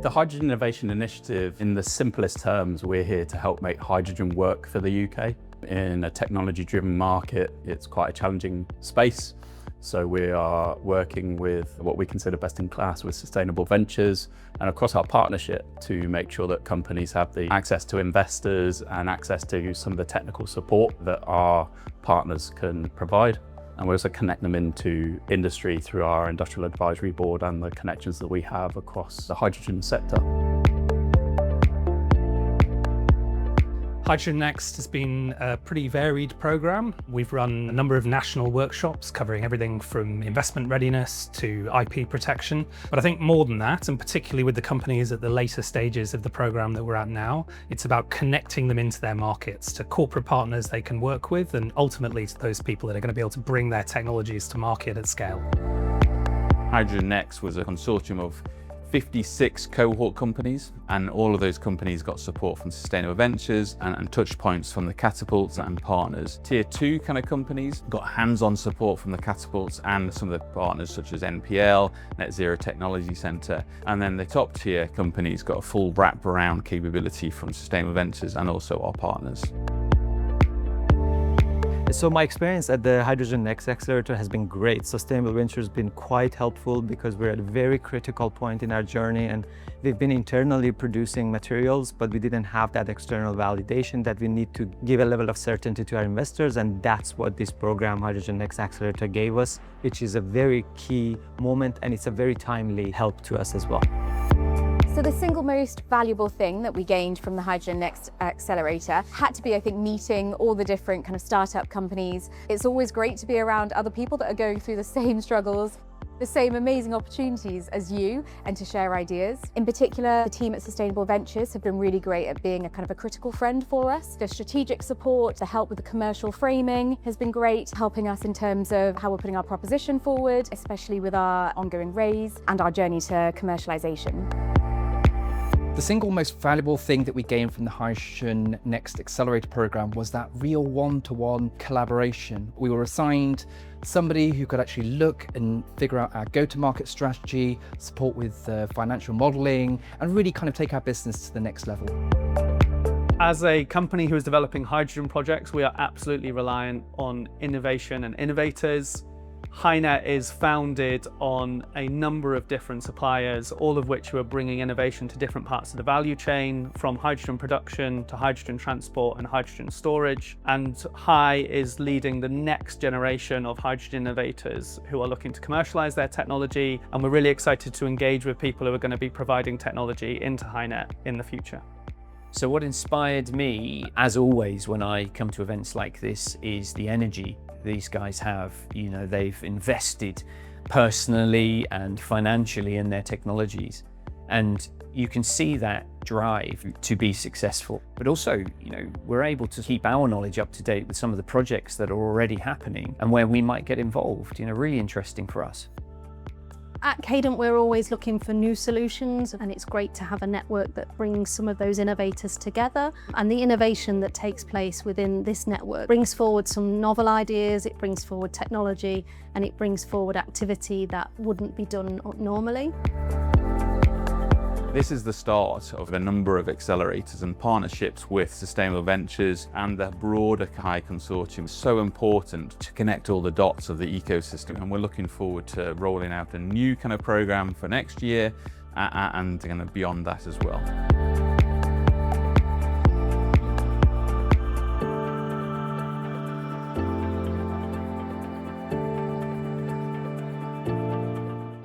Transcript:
The Hydrogen Innovation Initiative, in the simplest terms, we're here to help make hydrogen work for the UK. In a technology-driven market, it's quite a challenging space. So we are working with what we consider best in class with sustainable ventures and across our partnership to make sure that companies have the access to investors and access to some of the technical support that our partners can provide. And we also connect them into industry through our Industrial Advisory Board and the connections that we have across the hydrogen sector. Hydrogen Next has been a pretty varied program. We've run a number of national workshops covering everything from investment readiness to IP protection. But I think more than that, and particularly with the companies at the later stages of the program that we're at now, it's about connecting them into their markets, to corporate partners they can work with, and ultimately to those people that are going to be able to bring their technologies to market at scale. Hydrogen Next was a consortium of 56 cohort companies, and all of those companies got support from Sustainable Ventures and touch points from the catapults and partners. Tier 2 kind of companies got hands-on support from the catapults and some of the partners such as NPL, Net Zero Technology Centre, and then the top tier companies got a full wrap-around capability from Sustainable Ventures and also our partners. So my experience at the Hydrogen Next Accelerator has been great. Sustainable Ventures has been quite helpful because we're at a very critical point in our journey, and we've been internally producing materials, but we didn't have that external validation that we need to give a level of certainty to our investors, and that's what this program, Hydrogen Next Accelerator, gave us, which is a very key moment, and it's a very timely help to us as well. So the single most valuable thing that we gained from the Hydrogen Next Accelerator had to be, I think, meeting all the different kind of startup companies. It's always great to be around other people that are going through the same struggles, the same amazing opportunities as you, and to share ideas. In particular, the team at Sustainable Ventures have been really great at being a kind of a critical friend for us. The strategic support, the help with the commercial framing has been great, helping us in terms of how we're putting our proposition forward, especially with our ongoing raise and our journey to commercialization. The single most valuable thing that we gained from the Hydrogen Next Accelerator program was that real one-to-one collaboration. We were assigned somebody who could actually look and figure out our go-to-market strategy, support with financial modeling, and really kind of take our business to the next level. As a company who is developing hydrogen projects, we are absolutely reliant on innovation and innovators. HIInet is founded on a number of different suppliers, all of which are bringing innovation to different parts of the value chain, from hydrogen production to hydrogen transport and hydrogen storage. And HII is leading the next generation of hydrogen innovators who are looking to commercialize their technology. And we're really excited to engage with people who are going to be providing technology into HIInet in the future. So what inspired me, as always, when I come to events like this, is the energy these guys have. You know, they've invested personally and financially in their technologies, and you can see that drive to be successful. But also, you know, we're able to keep our knowledge up to date with some of the projects that are already happening and where we might get involved. You know, really interesting for us. At Cadent, we're always looking for new solutions, and it's great to have a network that brings some of those innovators together. And the innovation that takes place within this network brings forward some novel ideas, it brings forward technology, and it brings forward activity that wouldn't be done normally. This is the start of a number of accelerators and partnerships with Sustainable Ventures and the broader HII consortium. It's so important to connect all the dots of the ecosystem, and we're looking forward to rolling out a new kind of program for next year and beyond that as well.